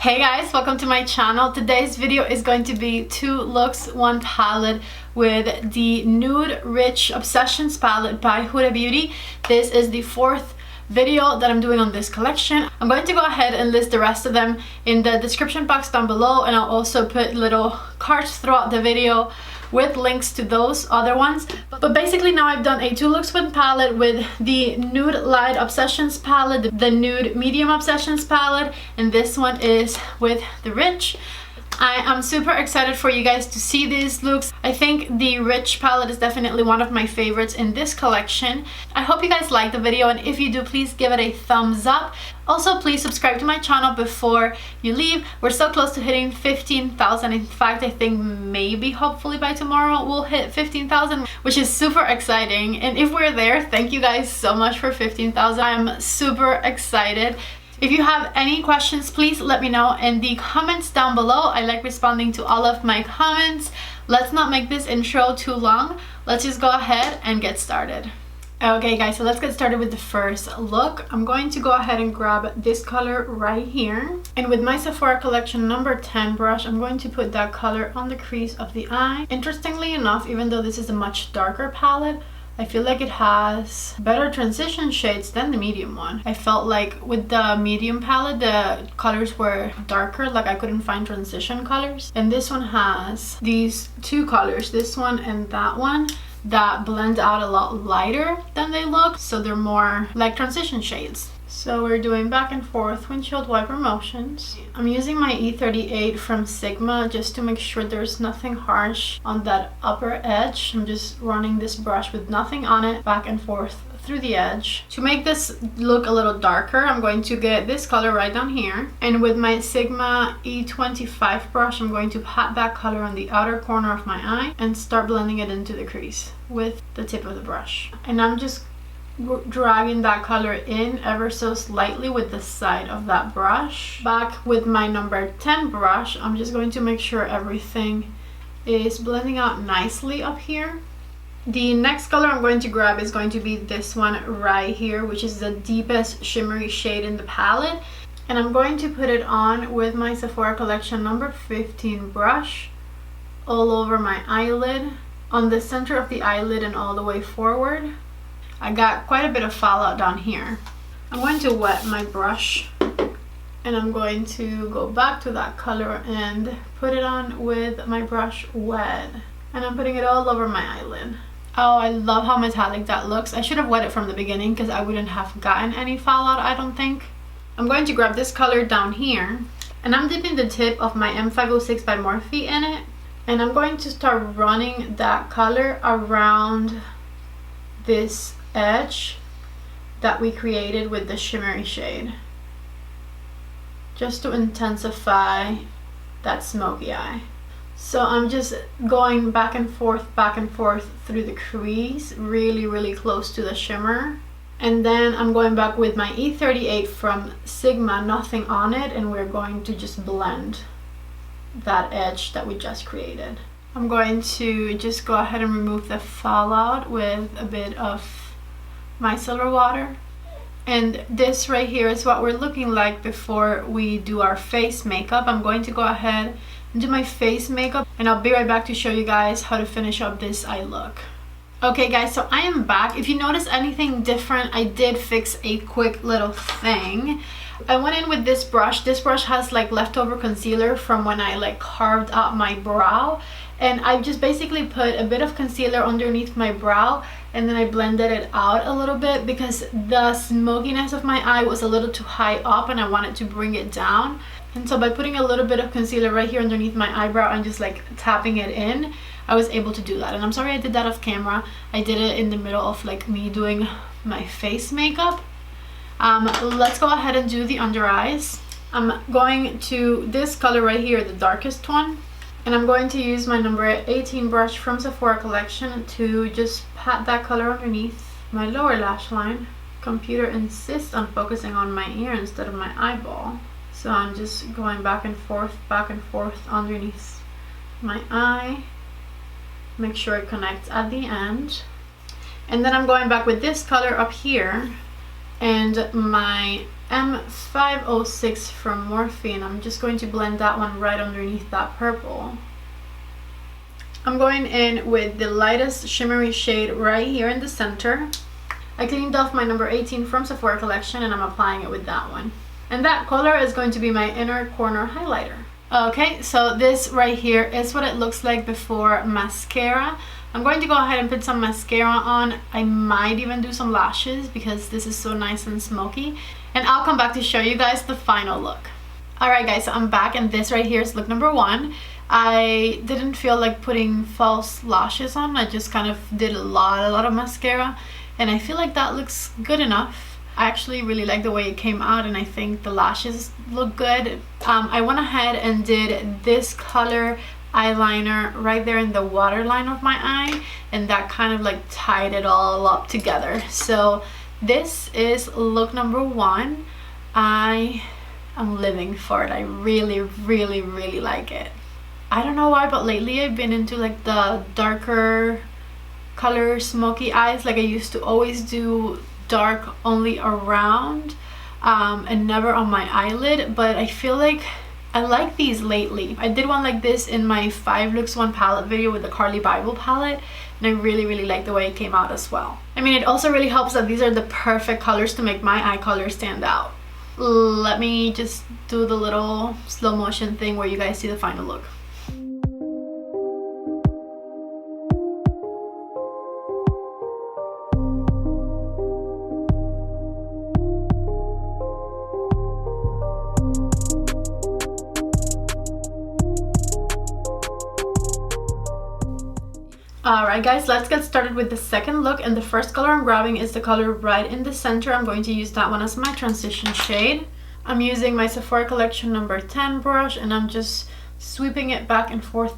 Hey guys, welcome to my channel. Today's video is going to be 2 looks, 1 palette with the Nude Rich Obsessions palette by Huda Beauty. This is the 4th video that I'm doing on this collection. I'm going to go ahead and list the rest of them in the description box down below, and I'll also put little cards throughout the video with links to those other ones. But basically now I've done a 2 looks 1 palette with the Nude Light Obsessions palette, the Nude Medium Obsessions palette, and this one is with the Rich. I am super excited for you guys to see these looks. I think the Rich palette is definitely one of my favorites in this collection. I hope you guys like the video, and if you do, please give it a thumbs up. Also, please subscribe to my channel before you leave. We're so close to hitting 15,000. In fact, I think maybe hopefully by tomorrow we'll hit 15,000, which is super exciting. And if we're there, thank you guys so much for 15,000. I'm super excited. If you have any questions, please let me know in the comments down below. I like responding to all of my comments. Let's not make this intro too long. Let's just go ahead and get started. Okay guys, so let's get started with the first look. I'm going to go ahead and grab this color right here. And with my Sephora collection number 10 brush, I'm going to put that color on the crease of the eye. Interestingly enough, even though this is a much darker palette, I feel like it has better transition shades than the medium one. I felt like with the medium palette, the colors were darker, like I couldn't find transition colors. And this one has these 2 colors, this one and that one, that blend out a lot lighter than they look. So they're more like transition shades. So we're doing back and forth windshield wiper motions. I'm using my E38 from Sigma just to make sure there's nothing harsh on that upper edge. I'm just running this brush with nothing on it back and forth through the edge. To make this look a little darker, I'm going to get this color right down here, and with my Sigma E25 brush, I'm going to pat that color on the outer corner of my eye and start blending it into the crease with the tip of the brush. And I'm just dragging that color in ever so slightly with the side of that brush. Back with my number 10 brush, I'm just going to make sure everything is blending out nicely up here. The next color I'm going to grab is going to be this one right here, which is the deepest shimmery shade in the palette. And I'm going to put it on with my Sephora collection number 15 brush all over my eyelid, on the center of the eyelid and all the way forward. I got quite a bit of fallout down here. I'm going to wet my brush, and I'm going to go back to that color and put it on with my brush wet. And I'm putting it all over my eyelid. Oh, I love how metallic that looks. I should have wet it from the beginning because I wouldn't have gotten any fallout, I don't think. I'm going to grab this color down here, and I'm dipping the tip of my M506 by Morphe in it. And I'm going to start running that color around this edge that we created with the shimmery shade, just to intensify that smoky eye. So I'm just going back and forth through the crease, really close to the shimmer. And then I'm going back with my E38 from Sigma, nothing on it, and we're going to just blend that edge that we just created. I'm going to just go ahead and remove the fallout with a bit of my silver water. And this right here is what we're looking like before we do our face makeup. I'm going to go ahead and do my face makeup, and I'll be right back to show you guys how to finish up this eye look. Okay guys, so I am back. If you notice anything different, I did fix a quick little thing. I went in with this brush. This brush has like leftover concealer from when I like carved out my brow, and I just basically put a bit of concealer underneath my brow, and then I blended it out a little bit because the smokiness of my eye was a little too high up and I wanted to bring it down. And so by putting a little bit of concealer right here underneath my eyebrow and just like tapping it in, I was able to do that. And I'm sorry I did that off camera. I did it in the middle of like me doing my face makeup. Let's go ahead and do the under eyes. I'm going to this color right here, the darkest one. And I'm going to use my number 18 brush from Sephora collection to just pat that color underneath my lower lash line. Computer insists on focusing on my ear instead of my eyeball. So I'm just going back and forth underneath my eye. Make sure it connects at the end. And then I'm going back with this color up here and my M506 from Morphe, and I'm just going to blend that one right underneath that purple. I'm going in with the lightest shimmery shade right here in the center. I cleaned off my number 18 from Sephora collection, and I'm applying it with that one. And that color is going to be my inner corner highlighter. Okay, so this right here is what it looks like before mascara. I'm going to go ahead and put some mascara on. I might even do some lashes because this is so nice and smoky. And I'll come back to show you guys the final look. Alright guys, so I'm back, and this right here is look number 1. I didn't feel like putting false lashes on. I just kind of did a lot of mascara, and I feel like that looks good enough. I actually really like the way it came out, and I think the lashes look good. I went ahead and did this color eyeliner right there in the waterline of my eye, and that kind of like tied it all up together. So this is look number 1. I am living for it. I really like it. I don't know why, but lately I've been into like the darker color smoky eyes. Like I used to always do dark only around and never on my eyelid, but I feel like I like these lately. I did one like this in my 5 looks 1 palette video with the Carly Bible palette, and I really like the way it came out as well. I mean, it also really helps that these are the perfect colors to make my eye color stand out. Let me just do the little slow motion thing where you guys see the final look. Alright guys, let's get started with the second look, and the first color I'm grabbing is the color right in the center. I'm going to use that one as my transition shade. I'm using my Sephora collection number 10 brush, and I'm just sweeping it back and forth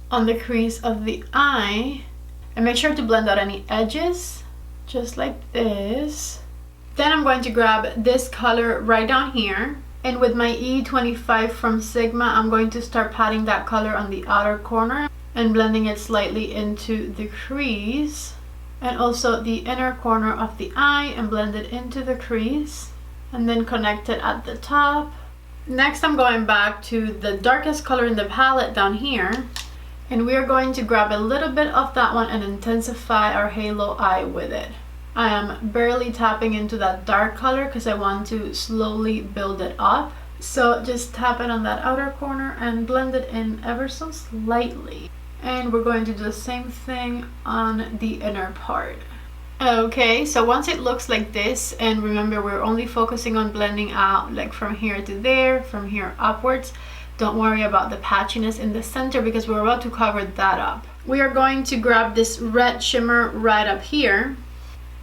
on the crease of the eye, and make sure to blend out any edges just like this. Then I'm going to grab this color right down here, and with my E25 from Sigma, I'm going to start patting that color on the outer corner and blending it slightly into the crease, and also the inner corner of the eye, and blend it into the crease, and then connect it at the top. Next, I'm going back to the darkest color in the palette down here, and we are going to grab a little bit of that one and intensify our halo eye with it. I am barely tapping into that dark color because I want to slowly build it up. So just tap it on that outer corner and blend it in ever so slightly. And we're going to do the same thing on the inner part. Okay, so once it looks like this, and remember we're only focusing on blending out like from here to there, from here upwards. Don't worry about the patchiness in the center because we're about to cover that up. We are going to grab this red shimmer right up here,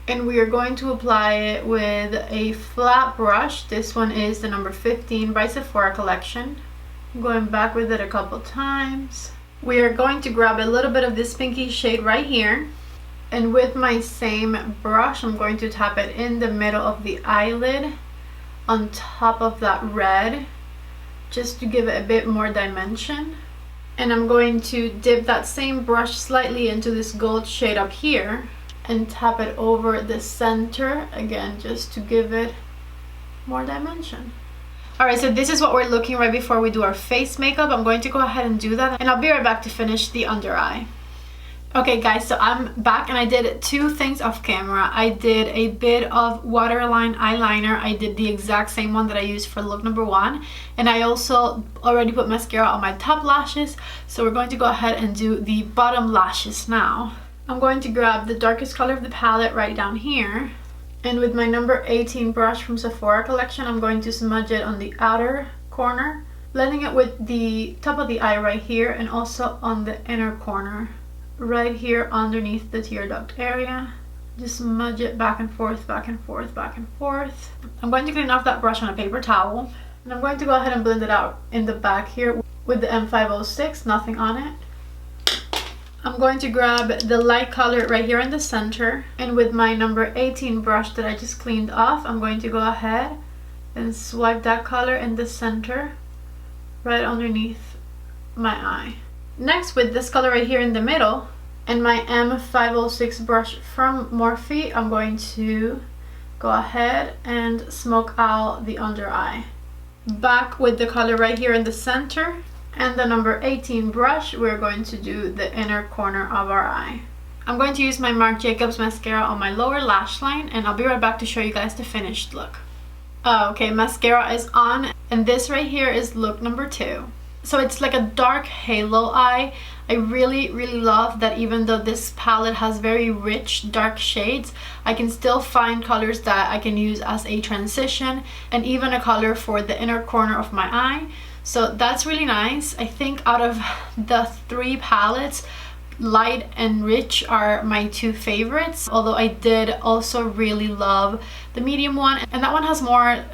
and we are going to apply it with a flat brush. This one is the number 15 by Sephora collection. I'm going back with it a couple times. We are going to grab a little bit of this pinky shade right here, and with my same brush I'm going to tap it in the middle of the eyelid on top of that red, just to give it a bit more dimension. And I'm going to dip that same brush slightly into this gold shade up here and tap it over the center again, just to give it more dimension. Alright, so this is what we're looking right before we do our face makeup. I'm going to go ahead and do that, and I'll be right back to finish the under eye. Okay guys, so I'm back, and I did 2 things off camera. I did a bit of waterline eyeliner. I did the exact same one that I used for look number 1, and I also already put mascara on my top lashes, so we're going to go ahead and do the bottom lashes now. I'm going to grab the darkest color of the palette right down here, and with my number 18 brush from Sephora collection, I'm going to smudge it on the outer corner, blending it with the top of the eye right here, and also on the inner corner right here underneath the tear duct area. Just smudge it back and forth. I'm going to clean off that brush on a paper towel, and I'm going to go ahead and blend it out in the back here with the M506, nothing on it. I'm going to grab the light color right here in the center, and with my number 18 brush that I just cleaned off, I'm going to go ahead and swipe that color in the center right underneath my eye. Next, with this color right here in the middle and my M506 brush from Morphe, I'm going to go ahead and smoke out the under eye. Back with the color right here in the center, and the number 18 brush, we're going to do the inner corner of our eye. I'm going to use my Marc Jacobs mascara on my lower lash line, and I'll be right back to show you guys the finished look. Okay, mascara is on, and this right here is look number 2. So it's like a dark halo eye. I really love that even though this palette has very rich dark shades, I can still find colors that I can use as a transition, and even a color for the inner corner of my eye. So that's really nice. I think out of the 3 palettes, light and rich are my 2 favorites, although I did also really love the medium one, and that one has more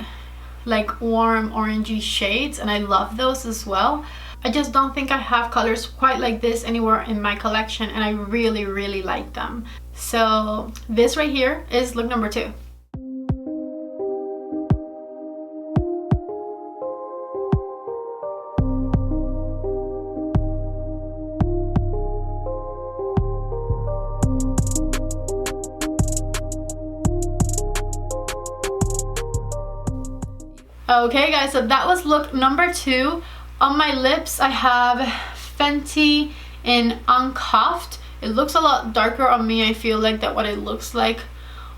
like warm orangey shades, and I love those as well. I just don't think I have colors quite like this anywhere in my collection, and I really like them. So this right here is look number 2. Okay guys, so that was look number 2. On my lips I have Fenty in Uncuffed. It looks a lot darker on me, I feel like, than what it looks like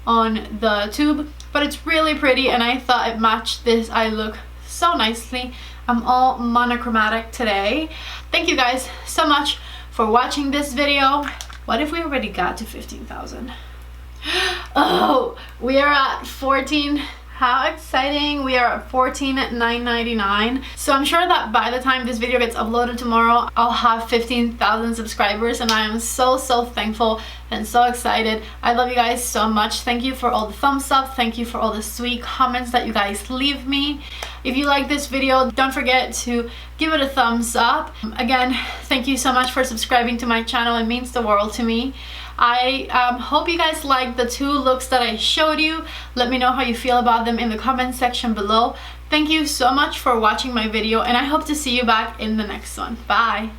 on the tube, but it's really pretty, and I thought it matched this eye look so nicely. I'm all monochromatic today. Thank you guys so much for watching this video. What if we already got to 15,000? Oh, we are at 14. How exciting. We are at 14,999. So I'm sure that by the time this video gets uploaded tomorrow, I'll have 15,000 subscribers, and I am so thankful and so excited. I love you guys so much. Thank you for all the thumbs up. Thank you for all the sweet comments that you guys leave me. If you like this video, don't forget to give it a thumbs up. Again, thank you so much for subscribing to my channel. It means the world to me. I hope you guys liked the 2 looks that I showed you. Let me know how you feel about them in the comment section below. Thank you so much for watching my video, and I hope to see you back in the next one. Bye!